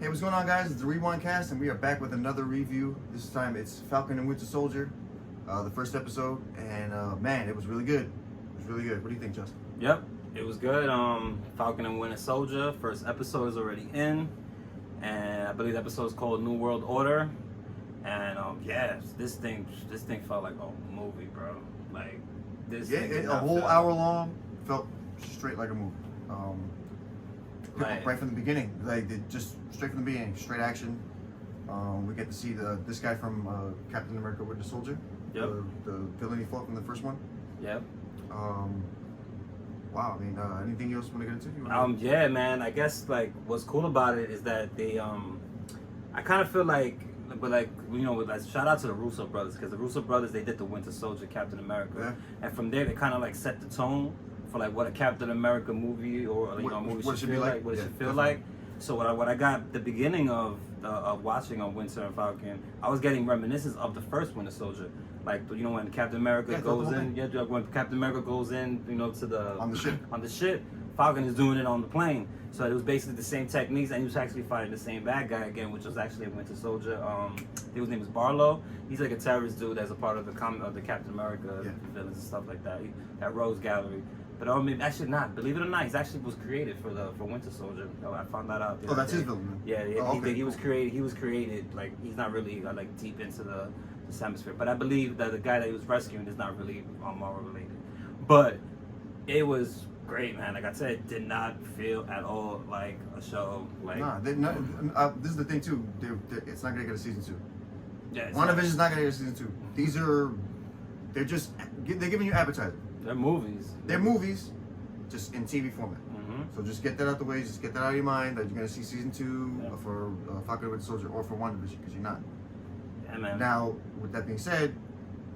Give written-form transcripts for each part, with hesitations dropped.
Hey, what's going on, guys? It's the Rewind Cast, and we are back with another review. This time it's Falcon and Winter Soldier, the first episode, and man, it was really good. It was really good. What do you think, Justin? Yep, it was good. Falcon and Winter Soldier, first episode is already in, and I believe the episode is called New World Order. And yeah, this thing felt like a movie, bro. Like this. Yeah, a whole hour long. Felt straight like a movie. Right from the beginning, just straight from the beginning, straight action. We get to see this guy from Captain America Winter Soldier, yep. the villain he fought from the first one. Yep. Wow. I mean, anything else you want to get into? Yeah, man. I guess like what's cool about it is that they I kind of feel like, but like shout out to the Russo brothers, because the Russo brothers, they did the Winter Soldier, Captain America, yeah. And from there they kind of like set the tone for like what a Captain America movie or movie should feel like, what it should feel like. So what I got the beginning of watching on Winter and Falcon, I was getting reminiscences of the first Winter Soldier, like when Captain America goes in, when Captain America goes in, to the on the ship, Falcon is doing it on the plane. So it was basically the same techniques, and he was actually fighting the same bad guy again, which was actually a Winter Soldier. His name is Barlow. He's like a terrorist dude that's a part of the Captain America villains and stuff like that. That Rose Gallery. But actually not. Believe it or not, he actually was created for Winter Soldier. I found that out. Oh, that's his villain. Yeah, he was created. He was created. Like he's not really like deep into the hemisphere. But I believe that the guy that he was rescuing is not really Marvel related. But it was great, man. Like I said, it did not feel at all like a show. Like this is the thing too. It's not gonna get a season 2. Yeah, WandaVision's not gonna get a season 2. They're giving you appetizer. They're movies. They're movies, just in TV format. Mm-hmm. So just get that out the way. Just get that out of your mind that you're gonna see season 2 for Falcon and Winter Soldier or for WandaVision, because you're not. Yeah, man. Now, with that being said,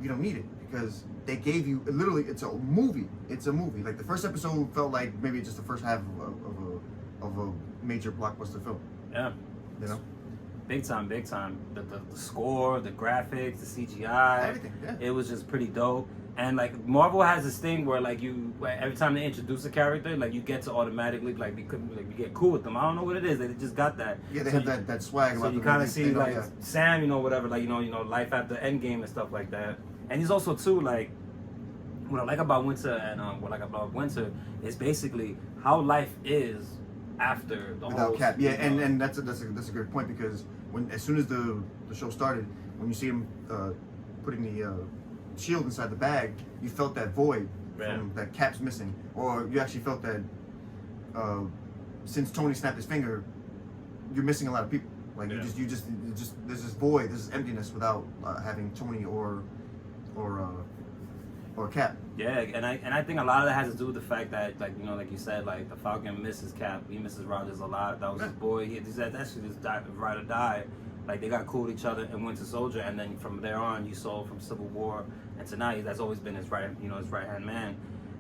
you don't need it, because they gave you literally. It's a movie. It's a movie. Like the first episode felt like maybe just the first half of a major blockbuster film. Yeah. Big time. The score, the graphics, the CGI, everything. Yeah. It was just pretty dope. And like Marvel has this thing where like every time they introduce a character, like you get to automatically like you get cool with them. I don't know what it is. They just got that. Yeah, they have that swag. So you kind of see like Sam, whatever, like life after Endgame and stuff like that. And he's also too like what I like about Winter and what I like about Winter is basically how life is after the without whole Cap. Yeah, and that's a great point, because as soon as the show started, when you see him putting the shield inside the bag, you felt that void that Cap's missing, or you actually felt that since Tony snapped his finger, you're missing a lot of people. Like you just there's this void, this emptiness without having Tony or Cap. Yeah, and I think a lot of that has to do with the fact that like you said, like the Falcon misses Cap, he misses Rogers a lot. That was his boy. He said that shit just ride or die. Like they got cool with each other in Winter Soldier, and then from there on, you saw from Civil War and tonight, that's always been his his right hand man.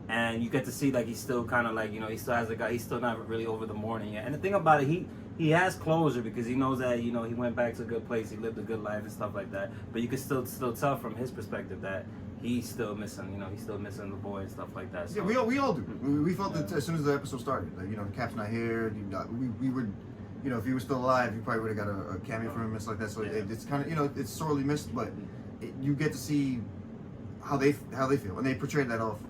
And you get to see like he's still kind of like he still has a guy. He's still not really over the mourning yet. And the thing about it, he has closure, because he knows that he went back to a good place, he lived a good life and stuff like that. But you can still tell from his perspective that he's still missing. He's still missing the boy and stuff like that. So, yeah, we all do. We felt it as soon as the episode started. Like Cap's not here. We would. If he was still alive, you probably would have got a cameo from him and stuff like that. So it's kind of, it's sorely missed, but you get to see how they feel, and they portrayed that off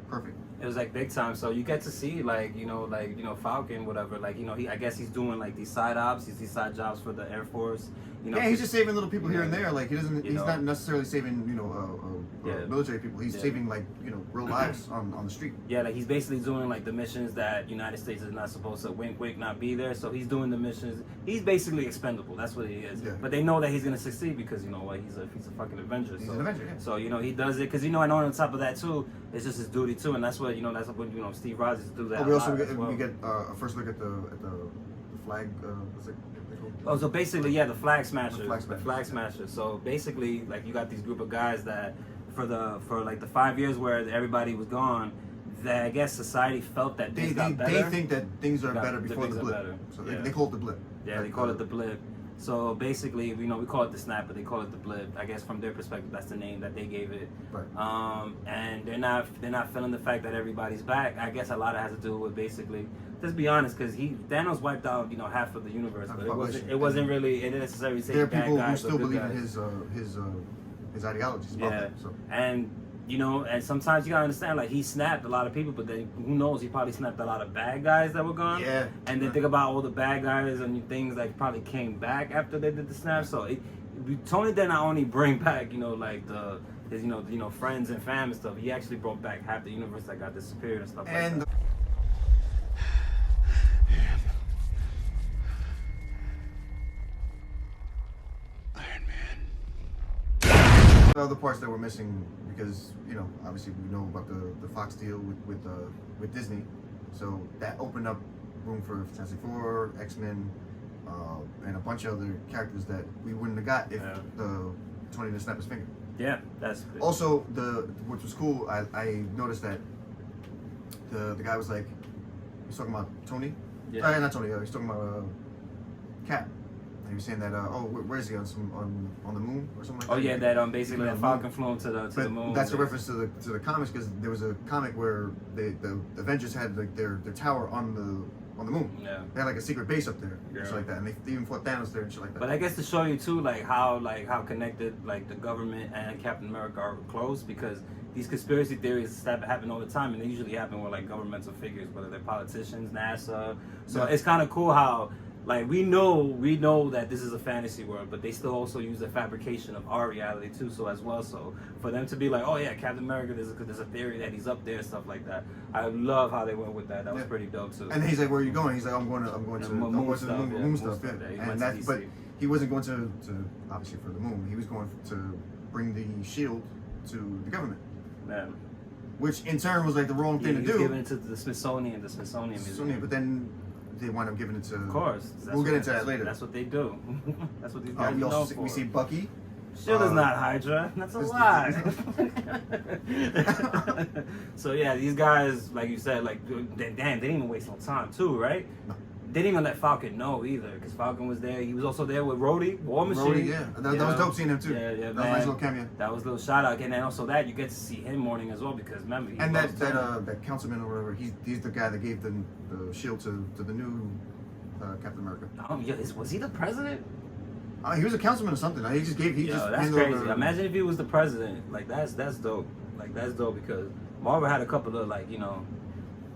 perfect. It was like big time. So you get to see Falcon, whatever. Like I guess he's doing like these side ops, these side jobs for the Air Force. Yeah, he's just saving little people here and there. Like he doesn't. He's not necessarily saving military people. He's saving real lives on the street. Yeah, like he's basically doing like the missions that United States is not supposed to wink not be there. So he's doing the missions. He's basically expendable. That's what he is. Yeah. But they know that he's gonna succeed, because he's a fucking Avenger. He's an Avenger. Yeah. So he does it because I know on top of that too, it's just his duty too, and that's what Steve Rogers do that. Oh, we also get a first look at the flag. What's it? Oh, so basically, the Flag Smashers. The Flag Smashers. So basically, like you got these group of guys that for like the 5 years where everybody was gone, that I guess society felt that things got better. They think that things are better before the blip. So they call it the blip. Yeah, they call it the blip. So basically, we call it the snap, but they call it the blip. I guess from their perspective, that's the name that they gave it. Right. And they're not feeling the fact that everybody's back. I guess a lot of it has to do with basically let's be honest, because Thanos wiped out half of the universe, but it wasn't really necessarily saying there are bad people guys who still or good believe guys. in his ideologies. About that, so. And and sometimes you gotta understand, like, he snapped a lot of people, but then who knows, he probably snapped a lot of bad guys that were gone. Yeah. And then think about all the bad guys and things that probably came back after they did the snap. So Tony did not only bring back, like his friends and fam and stuff. He actually brought back half the universe that got disappeared and stuff like that. The other parts that were missing, because obviously we know about the Fox deal with Disney, so that opened up room for Fantastic Four, X-Men, and a bunch of other characters that we wouldn't have got if Tony didn't snap his finger. Yeah, that's also which was cool. I noticed that the guy was like, he's talking about Tony. Yeah, not Tony. He's talking about Cap. He was saying that, where is he on the moon or something like that? Oh yeah, that basically that Falcon flew him to the moon. That's a reference to the comics, because there was a comic where the Avengers had like their tower on the moon. Yeah. They had like a secret base up there, and shit like that, and they even fought Thanos there and shit like that. But I guess to show you too, how connected the government and Captain America are close, because these conspiracy theories happen all the time, and they usually happen with like governmental figures, whether they're politicians, NASA. So it's kind of cool how. Like, we know that this is a fantasy world, but they still also use the fabrication of our reality too. So as well, so for them to be like, oh yeah, Captain America, there's a theory that he's up there, stuff like that. I love how they went with that. That was pretty dope too. And then he's like, where are you going? He's like, I'm going to the moon stuff. Yeah. And that's, but he wasn't going to obviously for the moon. He was going to bring the shield to the government. Man. Which in turn was like the wrong thing to do. Giving it to the Smithsonian Museum. But then they wind up giving it to. Of course. We'll get into that later. That's what they do. That's what these guys know for. We see Bucky. Shield is not Hydra. That's a lie. So yeah, these guys, like you said, they didn't even waste no time too, right? No. They didn't even let Falcon know either, because Falcon was there. He was also there with Rhodey, War Machine. Rhodey, yeah. That was dope seeing him too. Yeah, that was a nice little cameo. That was a little shout out, and then also that you get to see him mourning as well, because remember. That councilman or whatever, he's the guy that gave the shield to the new Captain America. Oh yeah, was he the president? He was a councilman or something. He just gave. That's crazy. Imagine if he was the president. Like that's dope. Like that's dope, because Marvel had a couple of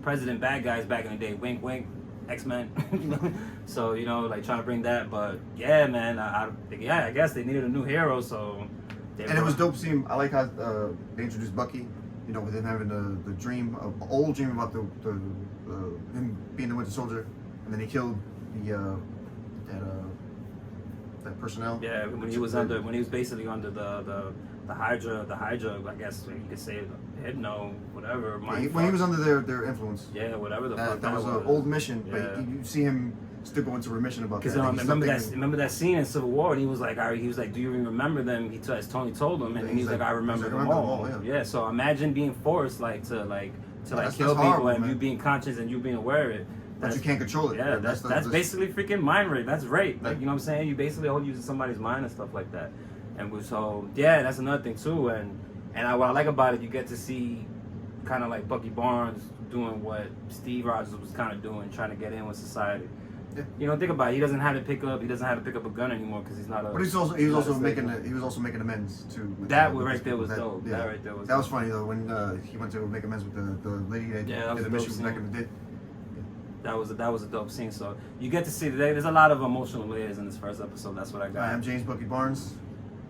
president bad guys back in the day. Wink, wink. X-Men, so trying to bring that, but yeah, man, I guess they needed a new hero, so. It was dope seeing. I like how they introduced Bucky, with him having the dream, old dream about him being the Winter Soldier, and then he killed that personnel. Yeah, when he was basically under the Hydra, I guess you could say Hypno, whatever. When he was under their influence. Yeah, whatever the fuck that was an old mission, but you see him still go into remission about that. Because remember that scene in Civil War, and he was like, do you even remember them? As Tony told him, and then he's like, I remember them all. Yeah. So imagine being forced to kill people, and you being conscious and you being aware of it. But you can't control it. Yeah, that's basically freaking mind rape. That's rape. Like, you know what I'm saying? You basically all using somebody's mind and stuff like that. And so yeah, that's another thing too. And what I like about it, you get to see kind of like Bucky Barnes doing what Steve Rogers was kind of doing, trying to get in with society. Yeah. Think about it. He doesn't have to pick up a gun anymore, because he's not a. But he was also making amends too. That right there was dope. Yeah. That right there was. That was funny though, when he went to make amends with the lady that did the mission back in the day. That was a dope scene. So you get to see there's a lot of emotional layers in this first episode. That's what I got. I'm James Bucky Barnes,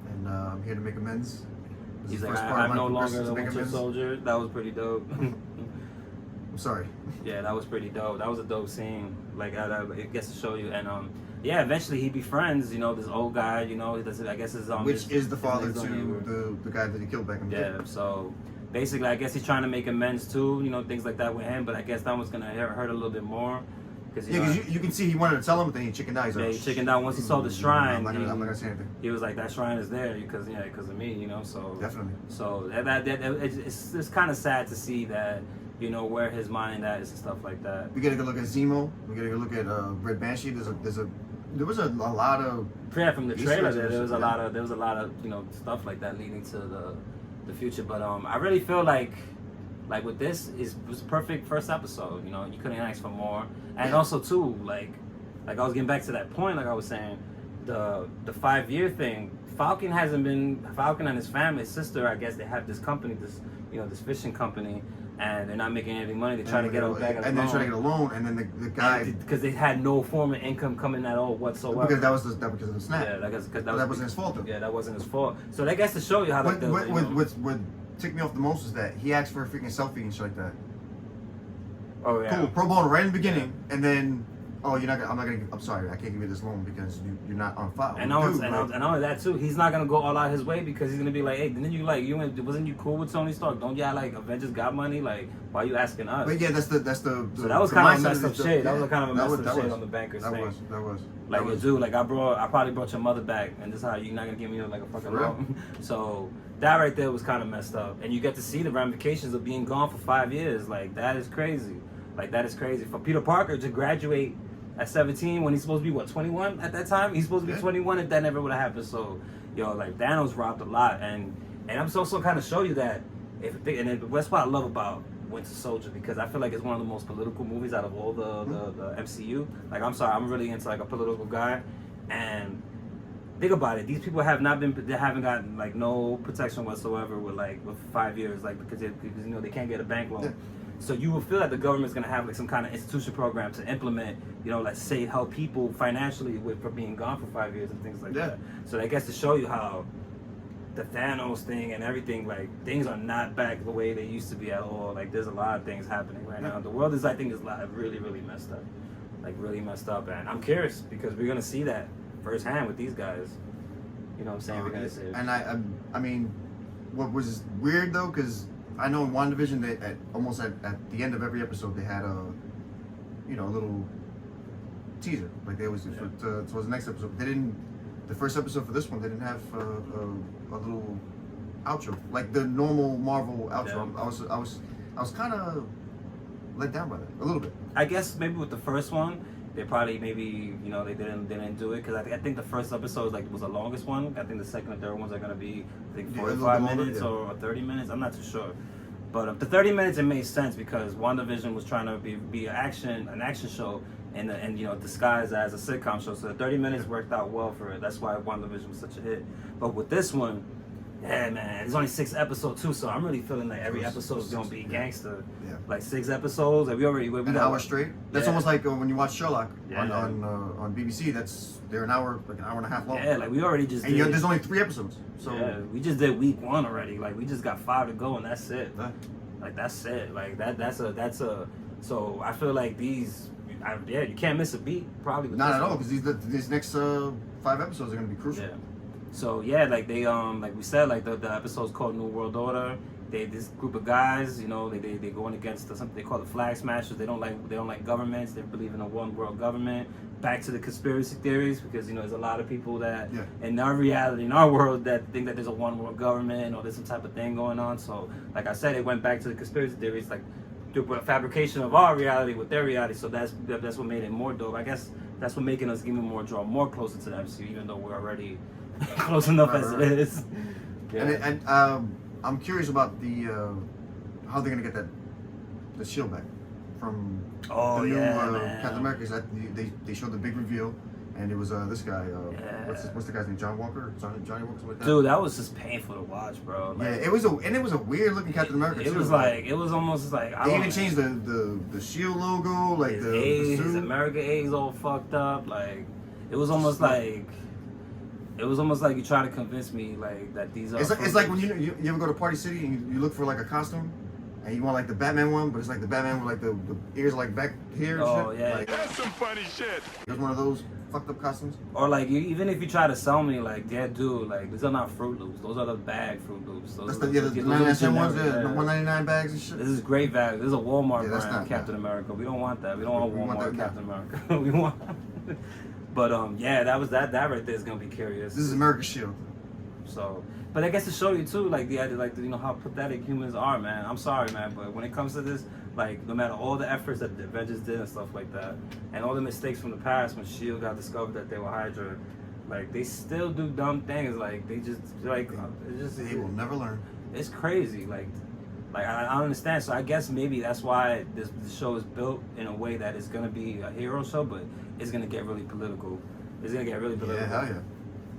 and I'm here to make amends. He's like, I'm no longer the Winter Soldier. That was pretty dope. I'm sorry. Yeah, that was pretty dope. That was a dope scene. Like, it gets to show you. And yeah, eventually he befriends, this old guy. I guess his which is the father to the guy that he killed back in the day. Yeah. So basically, I guess he's trying to make amends too. Things like that with him. But I guess that one's gonna hurt a little bit more. Because you can see he wanted to tell him, but then he chickened out. Yeah, he chickened out once he saw the shrine. I'm not gonna say anything. He was like, that shrine is there because of me, So definitely. So it's kind of sad to see that, where his mind at is and stuff like that. We gotta go look at Zemo. We gotta go look at Red Banshee. There was a lot of from the trailer. There was a lot of stuff like that leading to the future. But I really feel like Like with this, it was a perfect first episode. You know, you couldn't ask for more. And also too, like I was getting back to that point, like I was saying, the 5-year thing. Falcon and his family, his sister, I guess they have this company, this fishing company, and they're not making any money. They try to get a bag of and then try to get a loan, and then the guy, because they had no form of income coming at all whatsoever. Because that was because of the snap. Yeah, because that wasn't his fault though. Yeah, that wasn't his fault. So that gets to show you how. What ticked me off the most is that he asked for a freaking selfie and shit like that. Oh yeah. Cool, pro bono right in the beginning, and then. Oh, I'm sorry, I can't give you this loan because you're not on file. And not only that too, he's not gonna go all out his way because he's gonna be like, hey, wasn't you cool with Tony Stark? Don't y'all like Avengers got money? Like, why are you asking us? But yeah, that's the so that was kind of messed up shit. That was kind of a messed up shit on the bankers thing. That was. Like, yo, dude, like I probably brought your mother back, and this is how you're not gonna give me like a fucking loan. So that right there was kind of messed up, and you get to see the ramifications of being gone for 5 years. Like that is crazy. Like that is crazy for Peter Parker to graduate at 17 when he's supposed to be 21 at that time. He's supposed to be 21 if that never would have happened. So, yo, like Thanos robbed a lot, and I'm also kind of show you that that's what I love about Winter Soldier, because I feel like it's one of the most political movies out of all the MCU. Like I'm sorry, I'm really into like a political guy, and think about it. These people haven't gotten like no protection whatsoever with 5 years, like because they can't get a bank loan. Yeah. So you will feel that the government's gonna have like some kind of institution program to implement, let's say help people financially for being gone for 5 years and things like that. So that gets to show you how the Thanos thing and everything, like things are not back the way they used to be at all. Like there's a lot of things happening right now. The world is really, really messed up. Like really messed up, and I'm curious because we're gonna see that firsthand with these guys. You know what I'm saying? We're gonna see it. And I mean, what was weird though, because I know in WandaVision they almost at the end of every episode they had a little teaser, like they was towards the next episode. They didn't. The first episode for this one, they didn't have a little outro like the normal Marvel outro. Yeah. I was kind of let down by that a little bit. I guess maybe with the first one, they probably they didn't do it because I think the first episode was the longest one. I think the second and third ones are gonna be 45 minutes or 30 minutes. I'm not too sure, but the 30 minutes it made sense because WandaVision was trying to be an action show and disguised as a sitcom show. So the 30 minutes worked out well for it. That's why WandaVision was such a hit. But with this one, yeah, man, there's only 6 episodes too, so I'm really feeling like every episode is gonna be gangster. Yeah. Like 6 episodes. Like we an hour straight. That's almost like when you watch Sherlock on BBC. They're an hour and a half long. Yeah, like we already just. And there's only 3 episodes. So yeah, we just did week 1 already. Like we just got 5 to go, and that's it. Yeah. Like that's it. Like that's a. So I feel like these. You can't miss a beat. Probably. Not at all, because these next 5 episodes are gonna be crucial. Yeah. So yeah, like they like we said, like the episode's called New World Order. This group of guys, they going against something they call the Flag Smashers. They don't like governments. They believe in a one world government. Back to the conspiracy theories, because there's a lot of people that in our reality, in our world, that think that there's a one world government or there's some type of thing going on. So like I said, it went back to the conspiracy theories, like through a fabrication of our reality with their reality. So that's what made it more dope. I guess that's what making us draw more closer to the MCU, even though we're already close enough as it is. Yeah. And I'm curious about the how they're gonna get the shield back from the new Captain America. They showed the big reveal, and it was this guy. What's the guy's name? Johnny Walker, something like that. Dude, that was just painful to watch, bro. Like, yeah, it was a weird looking Captain America. It was almost like they even changed the shield logo, like the suit. His America A's all fucked up. Like it was almost like. It was almost like you try to convince me that these are. It's like when you ever go to Party City and you look for like a costume, and you want like the Batman one, but it's like the Batman with like the ears like back here. Oh shit. Yeah, like, that's some funny shit. It was one of those fucked up costumes. Or like even if you try to sell me dude, these are not Fruit Loops. Those are the bag Fruit Loops. That's the 99 ones, the 199 bags and shit. This is great value. This is a Walmart brand, Captain America. We don't want that. We don't want Walmart Captain America. We want. But that was that right there is gonna be curious. This is America's shield. So, but I guess to show you too, how pathetic humans are, man. I'm sorry, man, but when it comes to this, no matter all the efforts that the Avengers did and stuff like that, and all the mistakes from the past when Shield got discovered that they were Hydra, they still do dumb things. They will never learn. It's crazy. Like I understand. So I guess maybe that's why this show is built in a way that it's gonna be a hero show, but it's gonna get really political. It's gonna get really political. Yeah, hell yeah.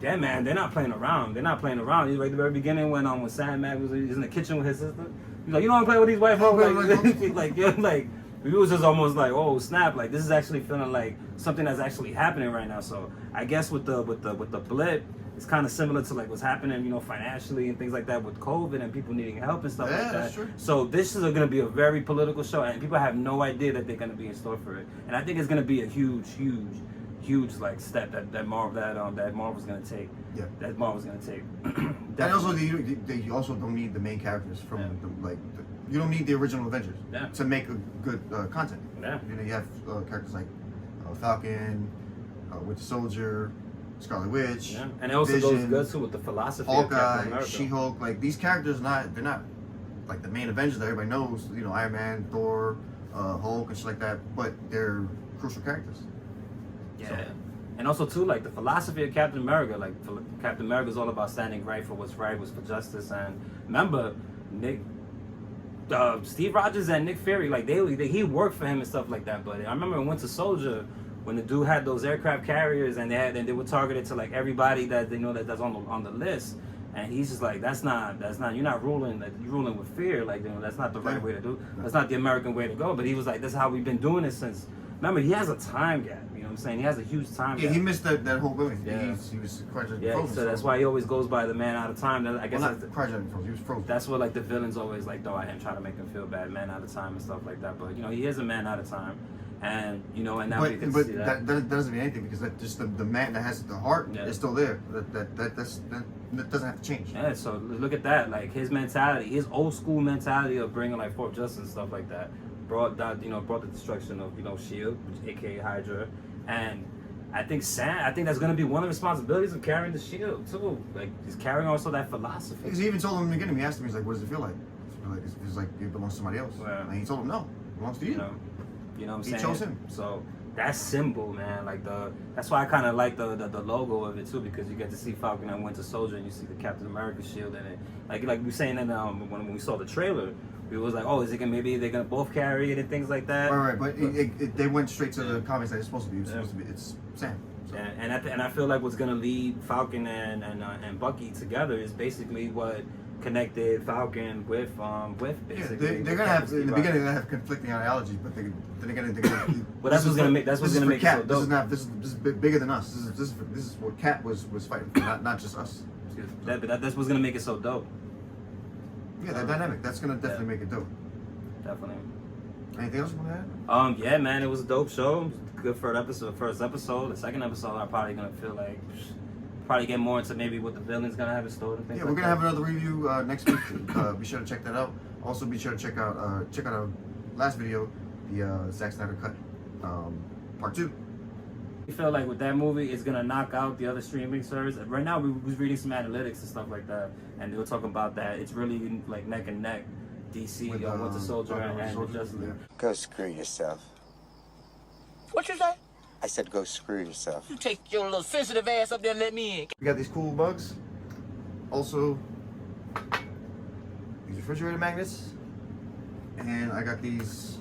Yeah, man, they're not playing around. They're not playing around. Like at the very beginning when Sandman was in the kitchen with his sister, he's like, you don't play with these white folks. Like we was just almost like, oh snap! Like this is actually feeling like something that's actually happening right now. So I guess with the blip, it's kind of similar to like what's happening, you know, financially and things like that with COVID and people needing help and stuff like that. That's true. So this is going to be a very political show, and people have no idea that they're going to be in store for it. And I think it's going to be a huge like step that Marvel's going to take. Yeah. That Marvel's going to take. And also, you also don't need the main characters from you don't need the original Avengers to make a good content. Yeah. You know, you have characters like Falcon, Winter Soldier, Scarlet Witch. Yeah. And it also Vision, goes good too with the philosophy Hawkeye, of Captain America. She-Hulk. Like these characters, they're not like the main Avengers that everybody knows. You know, Iron Man, Thor, Hulk, and shit like that. But they're crucial characters. Yeah. So. And also too, like the philosophy of Captain America, like Captain America is all about standing right for what's right, what's for justice. And remember, Steve Rogers and Nick Fury, like he worked for him and stuff like that. But I remember in Winter Soldier, when the dude had those aircraft carriers and they were targeted to like everybody that they know that's on the list. And he's just like, that's not you're not ruling, like you're ruling with fear, like, you know, that's not the right way to do. That's not the American way to go. But he was like, that's how we've been doing it since. Remember, he has a time gap. You know what I'm saying? He has a huge time gap. Yeah, he missed that whole movie. Yeah. He was frozen. So that's why he always goes by the man out of time. I guess well, not frozen. He was frozen. That's what like the villains always like throw at him, try to make him feel bad, man out of time and stuff like that. But you know, he is a man out of time, and you know, and now we can see that. That doesn't mean anything because that just the man that has the heart is still there. That doesn't have to change. Yeah. So look at that. Like his mentality, his old school mentality of bringing like Fort Justice and stuff like that, brought the destruction of SHIELD, aka Hydra, and I think that's gonna be one of the responsibilities of carrying the SHIELD too. Like he's carrying also that philosophy. Because he even told him in the beginning. He asked him, he's like, "What does it feel like?" It's like it belongs to somebody else. Yeah. And he told him, "No, it belongs to you." You know what I'm saying? He chose him. So that symbol, man, like that's why I kind of like the logo of it too, because you get to see Falcon and Winter Soldier and you see the Captain America shield in it. Like we were saying that when we saw the trailer. We was like, oh, maybe they're gonna both carry it and things like that. Right, but they went straight to the comics that it's supposed to be. It's Sam. So. And I feel like what's gonna lead Falcon and Bucky together is basically what connected Falcon with basically. Yeah, they're gonna have in the beginning. They're gonna have conflicting ideologies, but they're gonna. Well, that's what's gonna make it so dope. This is bigger than us. This is what Cap was fighting for, not just us. That's what's gonna make it so dope. Yeah, that dynamic. That's gonna definitely make it dope. Definitely. Anything else you want to add? Yeah, man, it was a dope show. Good for first episode. The second episode, I'm probably gonna feel like get more into maybe what the villain's gonna have in store and things. Yeah, we're gonna have another review next week. Be sure to check that out. Also, be sure to check out our last video, the Zack Snyder cut, part 2. I feel like with that movie, it's gonna knock out the other streaming service. Right now, we was reading some analytics and stuff like that, and they were talking about that. It's really like neck and neck, DC, Winter Soldier, and Justice League. Go screw yourself. What you say? I said go screw yourself. You take your little sensitive ass up there and let me in. We got these cool mugs. Also, these refrigerator magnets, and I got these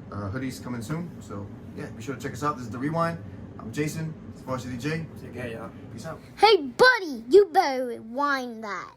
hoodies coming soon. So yeah, be sure to check us out. This is The Rewind. I'm Jason. It's Varsity J. Take care, y'all. Peace out. Hey, buddy, you better rewind that.